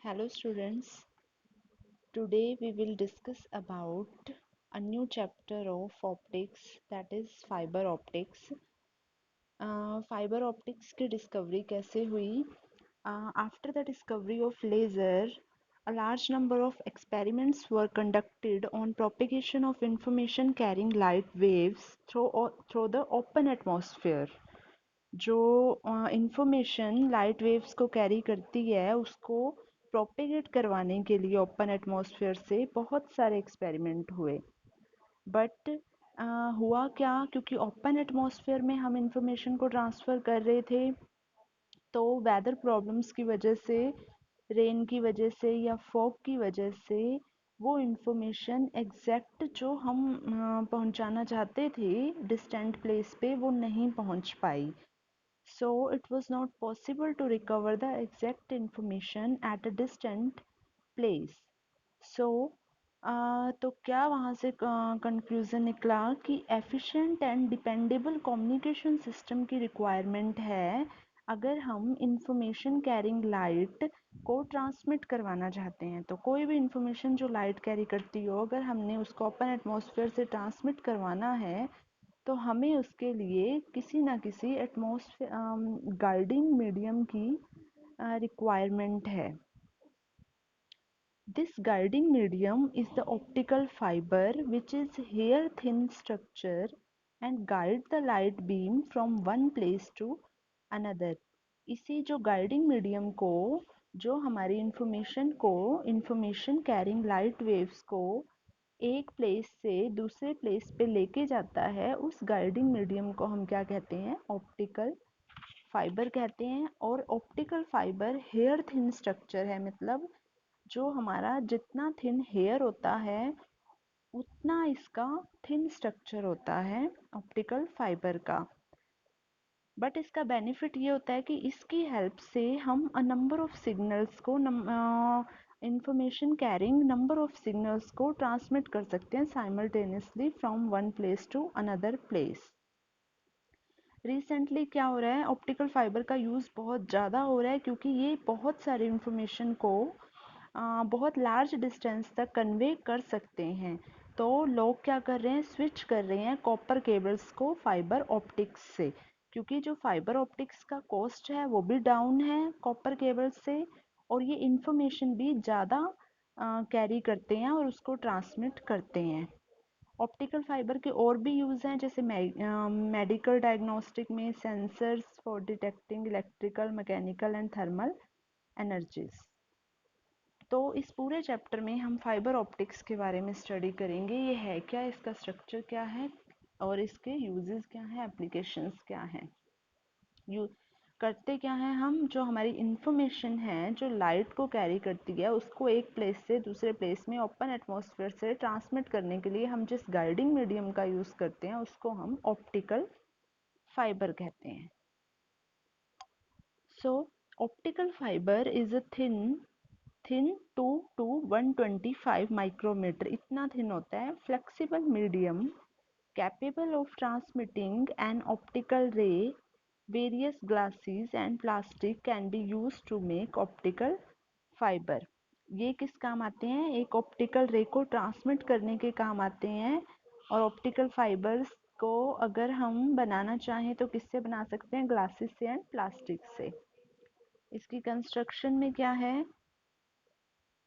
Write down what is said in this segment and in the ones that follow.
Hello students, today we will discuss about a new chapter of optics, that is fiber optics. Fiber optics की discovery कैसे हुई? After the discovery of laser, a large number of experiments were conducted on propagation of information carrying light waves through the open atmosphere. जो information light waves को carry करती है उसको propagate करवाने के लिए ओपन एटमॉस्फेयर से बहुत सारे एक्सपेरिमेंट हुए बट हुआ क्या क्योंकि ओपन एटमॉस्फेयर में हम इंफॉर्मेशन को ट्रांसफ़र कर रहे थे तो वेदर प्रॉब्लम्स की वजह से रेन की वजह से या फॉग की वजह से वो इंफॉर्मेशन एग्जैक्ट जो हम पहुंचाना चाहते थे डिस्टेंट प्लेस पे वो नहीं पहुंच पाई. So it was not possible to recover the exact information at a distant place. So तो क्या वहाँ से कंक्लूज़न निकला कि efficient and dependable communication system की रिक्वायरमेंट है अगर हम इंफॉर्मेशन कैरिंग लाइट को ट्रांसमिट करवाना चाहते हैं. तो कोई भी इंफॉर्मेशन जो लाइट कैरी करती हो अगर हमने उसको ओपन एटमॉस्फेयर से ट्रांसमिट करवाना है तो हमें उसके लिए किसी ना किसी एटमॉस्फेयर गाइडिंग मीडियम की रिक्वायरमेंट है. This guiding medium is the optical fiber which is hair thin structure and guide the light beam from one place to another. इसी जो guiding medium को जो हमारी इंफॉर्मेशन कैरिंग लाइट वेव्स को एक place से दूसरे प्लेस पे लेके जाता है उस गाइडिंग मीडियम को हम क्या कहते हैं ऑप्टिकल फाइबर कहते हैं. और optical fibre hair thin structure है मतलब जो हमारा जितना थिन हेयर होता है उतना इसका थिन स्ट्रक्चर होता है ऑप्टिकल फाइबर का. बट इसका बेनिफिट ये होता है कि इसकी हेल्प से हम अ नंबर ऑफ सिग्नल्स को information carrying number of signals को ट्रांसमिट कर सकते हैं simultaneously from one place to another place. Recently क्या हो रहा है ऑप्टिकल फाइबर का यूज़ बहुत ज़्यादा हो रहा है क्योंकि ये बहुत सारे इंफॉर्मेशन को बहुत लार्ज डिस्टेंस तक कन्वे कर सकते हैं. तो लोग क्या कर रहे हैं स्विच कर रहे हैं कॉपर केबल्स को फाइबर ऑप्टिक्स से क्योंकि जो फाइबर ऑप्टिक्स का कॉस्ट है वो भी डाउन है कॉपर केबल्स से और ये इंफॉर्मेशन भी ज़्यादा कैरी करते हैं और उसको ट्रांसमिट करते हैं. ऑप्टिकल फाइबर के और भी यूज़ हैं जैसे मेडिकल डायग्नोस्टिक में sensors for detecting electrical mechanical and thermal energies. तो इस पूरे चैप्टर में हम फाइबर ऑप्टिक्स के बारे में स्टडी करेंगे. ये है क्या, इसका स्ट्रक्चर क्या है और इसके यूजेस क्या हैं, एप्लीकेशंस क्या हैं. यू करते क्या हैं हम, जो हमारी इंफॉर्मेशन है जो लाइट को कैरी करती है उसको एक प्लेस से दूसरे प्लेस में ओपन एटमॉस्फेयर से ट्रांसमिट करने के लिए हम जिस गाइडिंग मीडियम का यूज़ करते हैं उसको हम ऑप्टिकल फाइबर कहते हैं. So optical fibre is a thin 2 to 125 micrometre इतना थिन होता है flexible medium capable of transmitting an optical ray. Various glasses and plastic can be used to make optical fiber. ये किस काम आते हैं, एक ऑप्टिकल रे को ट्रांसमिट करने के काम आते हैं. और ऑप्टिकल फाइबर्स को अगर हम बनाना चाहें तो किससे बना सकते हैं, ग्लासेस से एंड प्लास्टिक से. इसकी कंस्ट्रक्शन में क्या है,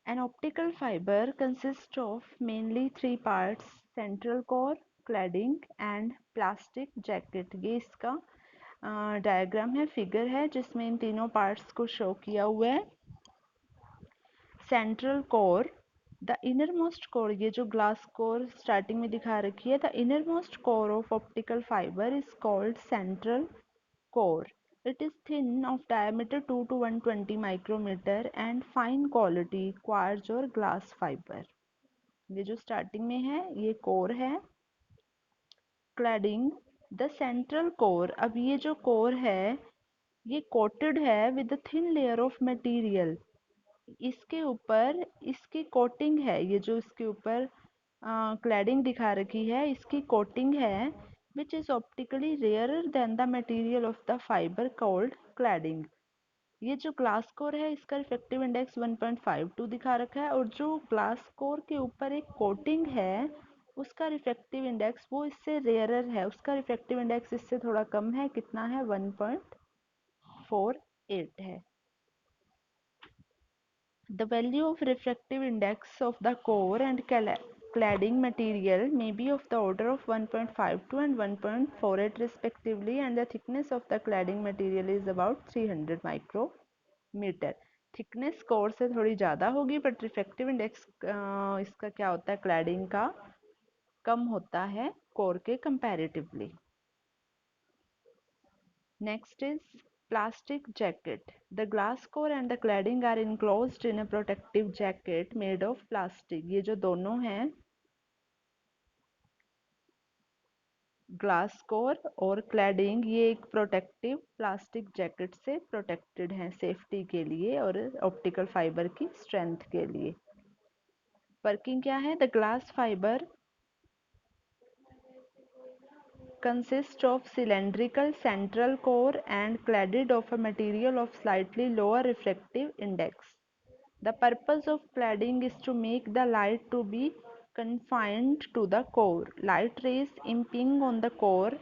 an optical fiber consists of mainly three parts: central core, cladding and plastic jacket. ये इसका डायग्राम है, फिगर है जिसमें इन तीनों पार्ट्स को शो किया हुआ है. Central core, the inner most core, ये जो ग्लास कोर स्टार्टिंग में दिखा रखी है, the inner most core of optical fibre is called central core. It is thin of diameter 2 to 120 micrometer and fine quality quartz और glass fiber. ये जो starting में है ये कोर है. क्लैडिंग, द सेंट्रल कोर, अब ये जो कोर है ये कोटेड है with thin layer of material. इसके ऊपर इसकी कोटिंग है, ये जो इसके ऊपर क्लैडिंग दिखा रखी है इसकी कोटिंग है which is optically rarer than the material of the fiber called cladding. ये जो ग्लास कोर है इसका रिफ्रैक्टिव इंडेक्स 1.52 दिखा रखा है, और जो ग्लास कोर के ऊपर एक कोटिंग है उसका रिफ्रैक्टिव इंडेक्स वो इससे रेयरर है, उसका रिफ्रैक्टिव इंडेक्स इससे थोड़ा कम है। कितना है? 1.48 है। The value of refractive index of the core and cladding material may be of the order of 1.52 and 1.48 respectively, and the thickness of the cladding material is about 300 micrometer. Thickness core से थोड़ी ज़्यादा होगी, but refractive index इसका क्या होता है, cladding का कम होता है कोर के comparatively. Next is plastic jacket. The glass core and the cladding are enclosed in a protective jacket made of plastic. ये जो दोनों हैं, ग्लास कोर और क्लैडिंग, ये एक प्रोटेक्टिव प्लास्टिक जैकेट से प्रोटेक्टेड हैं सेफ्टी के लिए और ऑप्टिकल फाइबर की स्ट्रेंथ के लिए। वर्किंग क्या है? The glass fibre consists of cylindrical central core and cladded of a material of slightly lower refractive index. The purpose of cladding is to make the light to be confined to the core. Light rays impinging on the core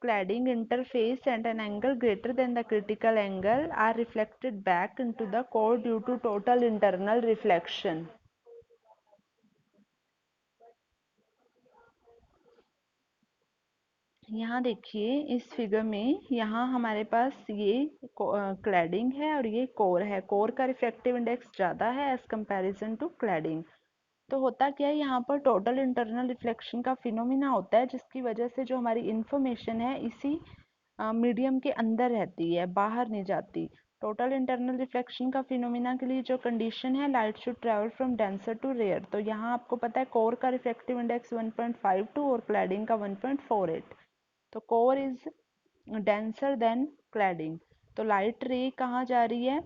cladding interface at an angle greater than the critical angle are reflected back into the core due to total internal reflection. यहाँ देखिए इस figure में, यहाँ हमारे पास ये cladding है और ये कोर है। कोर का रिफ्रैक्टिव इंडेक्स ज़्यादा है एज कंपैरिजन टू क्लैडिंग। तो होता क्या है, यहाँ पर टोटल इंटरनल रिफ्लेक्शन का फिनोमिना होता है, जिसकी वजह से जो हमारी इंफॉर्मेशन है इसी मीडियम के अंदर रहती है, बाहर नहीं जाती। टोटल इंटरनल रिफ्लेक्शन का फिनोमिना के लिए जो कंडीशन है, light should travel from denser to rare. तो यहाँ आपको पता है कोर का रिफ्रैक्टिव इंडेक्स 1.52 और क्लैडिंग का 1.48। तो core is denser then cladding, तो लाइट रे कहाँ जा रही है?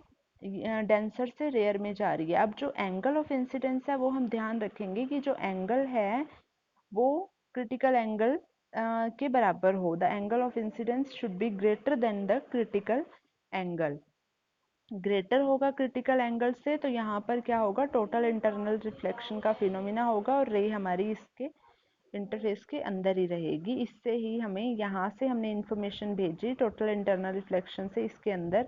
डेंसर से रेयर में जा रही है। अब जो एंगल ऑफ इंसिडेंस है वो हम ध्यान रखेंगे कि जो एंगल है वो क्रिटिकल एंगल के बराबर हो। The angle of incidence should be greater than the critical angle. Greater होगा क्रिटिकल एंगल से, तो यहाँ पर क्या होगा, टोटल इंटरनल रिफ्लेक्शन का फिनोमिना होगा और रे हमारी इसके इंटरफेस के अंदर ही रहेगी। इससे ही हमें, यहाँ से हमने इंफॉर्मेशन भेजी टोटल इंटरनल रिफ्लेक्शन से, इसके अंदर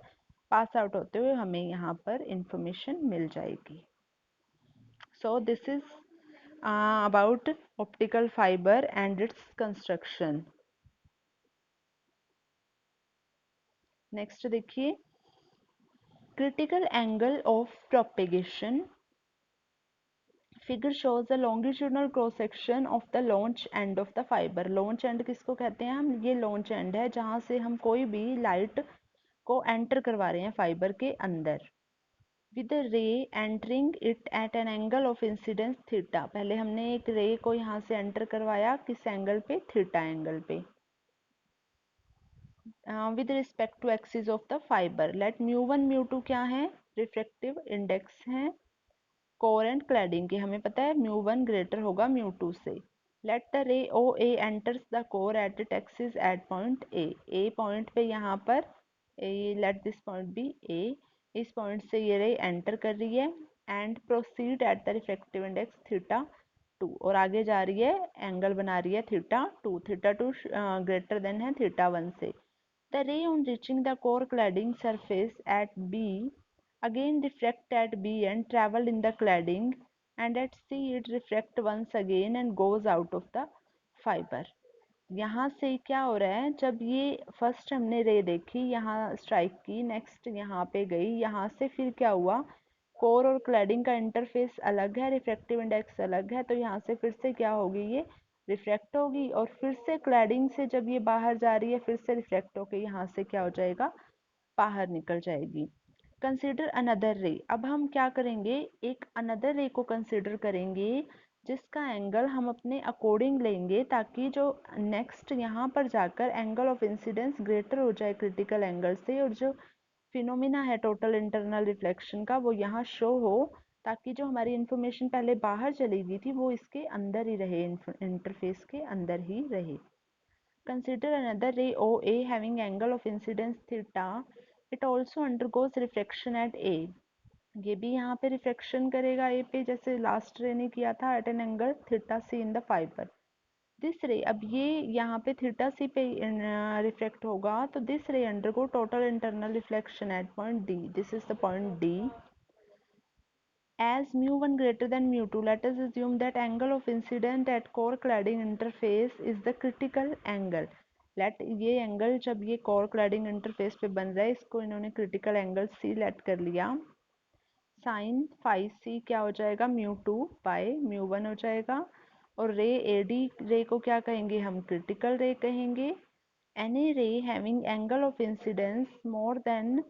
पास आउट होते हुए हमें यहाँ पर इंफॉर्मेशन मिल जाएगी। So this is about optical fiber and its construction. Next देखिए, critical angle of propagation. Figure shows the longitudinal cross section of the launch end of the fiber. launch end किसको कहते हैं हम? ये launch end है जहाँ से हम कोई भी लाइट को एंटर करवा रहे हैं फाइबर के अंदर। with the ray entering it at an angle of incidence theta. पहले हमने एक रे को यहाँ से एंटर करवाया, किस एंगल पे? थीटा एंगल पे। with respect to axis of the fiber. let mu1 mu2 क्या है? रिफ्रैक्टिव इंडेक्स हैं कोर एंड क्लैडिंग के, हमें पता है mu1 ग्रेटर होगा mu2 से। let the ray OA enters the core at its axis at point A point पे, यहाँ पर let this point be A, इस पॉइंट से ये रे एंटर कर रही है and proceed at the refractive index theta 2, और आगे जा रही है, एंगल बना रही है थीटा 2। थीटा 2 ग्रेटर देन है थीटा 1 से। The ray on reaching the core cladding surface at B again refract at B and travel in the cladding, and at C it refract once again and goes out of the fiber. यहाँ से क्या हो रहा है, जब ये first हमने रे देखी, यहाँ स्ट्राइक की, नेक्स्ट यहाँ पे गई, यहाँ से फिर क्या हुआ, कोर और क्लैडिंग का इंटरफेस अलग है, रिफ्रैक्टिव इंडेक्स अलग है, तो यहाँ से फिर से क्या होगी, ये रिफ्रैक्ट होगी, और फिर से क्लैडिंग से जब ये बाहर जा रही है फिर से रिफ्रैक्ट होकर यहाँ से क्या हो जाएगा, बाहर निकल जाएगी। कंसिडर अनदर रे। अब हम क्या करेंगे, एक अनदर रे को कंसिडर करेंगे जिसका एंगल हम अपने अकॉर्डिंग लेंगे, ताकि जो नेक्स्ट यहाँ पर जाकर एंगल ऑफ इंसिडेंस ग्रेटर हो जाए क्रिटिकल एंगल से, और जो फिनोमिना है टोटल इंटरनल रिफ्लेक्शन का वो यहाँ शो हो, ताकि जो हमारी इंफॉर्मेशन पहले बाहर चली गई थी वो इसके अंदर ही रहे, इंटरफेस के अंदर ही रहे। Consider another ray OA having angle of incidence theta. It also undergoes reflection at a, ये भी यहाँ पे रिफ्लेक्शन करेगा ए पे, जैसे लास्ट रे ने किया था, at an angle theta C in the fibre. This ray, अब ये यहाँ पे थीटा सी पे रिफ्लेक्ट होगा, तो दिस रे undergo total internal reflection eight point D, this is the point D. As mu1 greater than mu2, let us assume that angle of incident at core cladding interface is the critical angle. Let ये angle जब ये core cladding interface पे बन रहा है, इसको इन्होंने critical angle C late कर लिया। sin phi c क्या हो जाएगा, mu2 बाय mu1 हो जाएगा। और रे AD रे को क्या कहेंगे हम, critical रे कहेंगे। Any ray having angle of incidence more than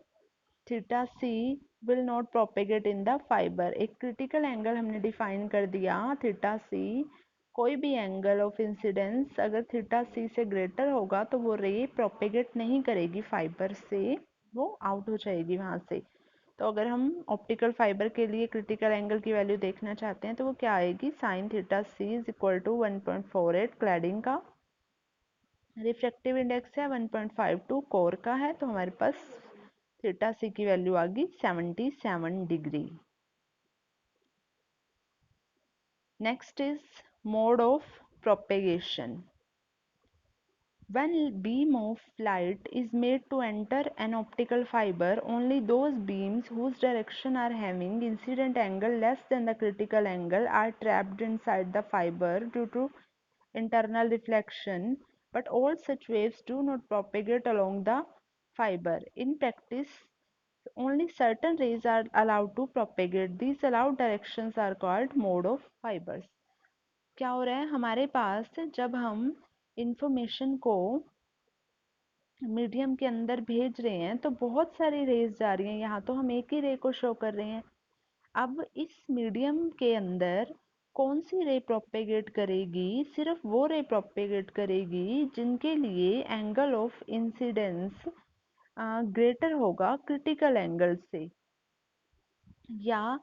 theta C will not propagate in the fibre. एक क्रिटिकल एंगल हमने डिफाइन कर दिया, थीटा सी। कोई भी एंगल ऑफ इंसिडेंस अगर थीटा सी से ग्रेटर होगा तो वो रे प्रोपेगेट नहीं करेगी फाइबर से, वो आउट हो जाएगी वहाँ से। तो अगर हम ऑप्टिकल फाइबर के लिए क्रिटिकल एंगल की वैल्यू देखना चाहते हैं तो वो क्या आएगी, sine theta C is equal to 1.48 cladding का रिफ्रैक्टिव इंडेक्स है, 1.52 कोर का है, तो हमारे पास थीटा सी की वैल्यू आ गई 77 degree. Next is mode of propagation. When beam of light is made to enter an optical fiber, only those beams whose direction are having incident angle less than the critical angle are trapped inside the fiber due to internal reflection, but all such waves do not propagate along the fiber. In practice, only certain rays are allowed to propagate. These allowed directions are called mode of fibers. क्या हो रहा है हमारे पास, जब हम information को medium के अंदर भेज रहे हैं तो बहुत सारी रेज जा रही हैं, यहाँ तो हम एक ही रे को शो कर रहे हैं। अब इस मीडियम के अंदर कौन सी रे प्रोपेगेट करेगी, सिर्फ वो रे प्रोपेगेट करेगी जिनके लिए एंगल ऑफ इंसिडेंस ग्रेटर होगा क्रिटिकल एंगल से, या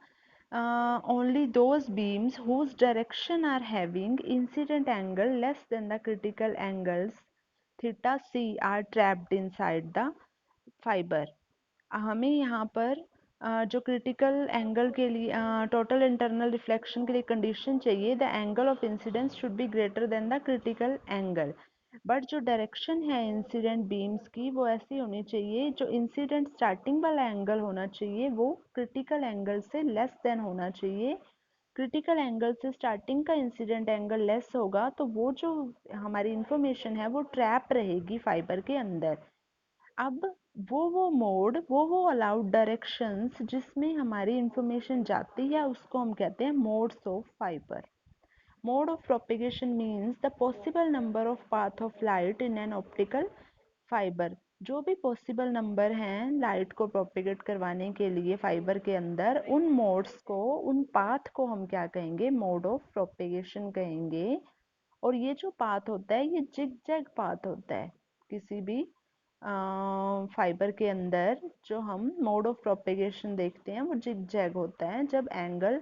only those beams whose direction are having incident angle less than the critical angles theta c are trapped inside the fiber। हमें यहाँ पर जो क्रिटिकल एंगल के लिए टोटल इंटरनल रिफ्लेक्शन के लिए कंडीशन चाहिए, the angle of incidence should be greater than the critical angle, but जो डायरेक्शन है इंसिडेंट बीम्स की वो ऐसी होनी चाहिए, जो इंसिडेंट स्टार्टिंग वाला एंगल होना चाहिए वो क्रिटिकल एंगल से लेस देन होना चाहिए। क्रिटिकल एंगल से स्टार्टिंग का इंसिडेंट एंगल लेस होगा तो वो जो हमारी इंफॉर्मेशन है वो ट्रैप रहेगी फाइबर के अंदर। अब वो मोड, वो अलाउड डायरेक्शंस जिसमें हमारी इंफॉर्मेशन जाती है उसको हम कहते हैं modes of fibre. Mode of propagation means the possible number of path of light in an optical fiber। जो भी पॉसिबल नंबर हैं लाइट को प्रोपेगेट करवाने के लिए फाइबर के अंदर, उन मोड्स को, उन पाथ को हम क्या कहेंगे, मोड ऑफ प्रोपेगेशन कहेंगे। और ये जो पाथ होता है ये जिग जैग पाथ होता है। किसी भी फाइबर के अंदर जो हम मोड ऑफ प्रोपेगेशन देखते हैं वो जिग जैग होता है, जब एंगल,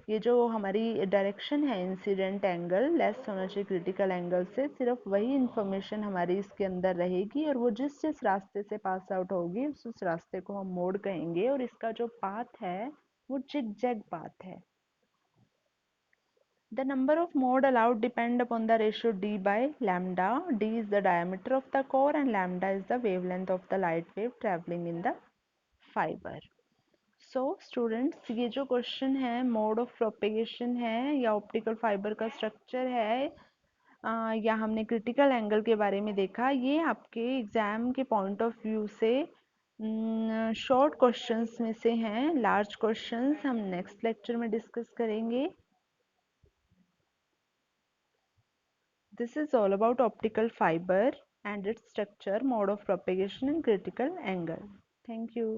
ये जो हमारी डायरेक्शन है इंसिडेंट एंगल लेस होना चाहिए क्रिटिकल एंगल से, सिर्फ वही इंफॉर्मेशन हमारी इसके अंदर रहेगी और वो जिस जिस रास्ते से पास आउट होगी उस रास्ते को हम मोड कहेंगे, और इसका जो पाथ है वो जिग जैग पाथ है। The number of mode allowed depend upon the ratio d by lambda. D is the diameter of the core and lambda is the wavelength of the light wave traveling in the fiber. So students, ये जो question है mode of propagation है या optical fibre का structure है, या हमने critical angle के बारे में देखा, ये आपके एग्जाम के पॉइंट ऑफ व्यू से शॉर्ट क्वेश्चंस में से हैं। लार्ज क्वेश्चंस हम नेक्स्ट लेक्चर में डिस्कस करेंगे। This is all about optical fiber and its structure, mode of propagation and critical angle. Thank you.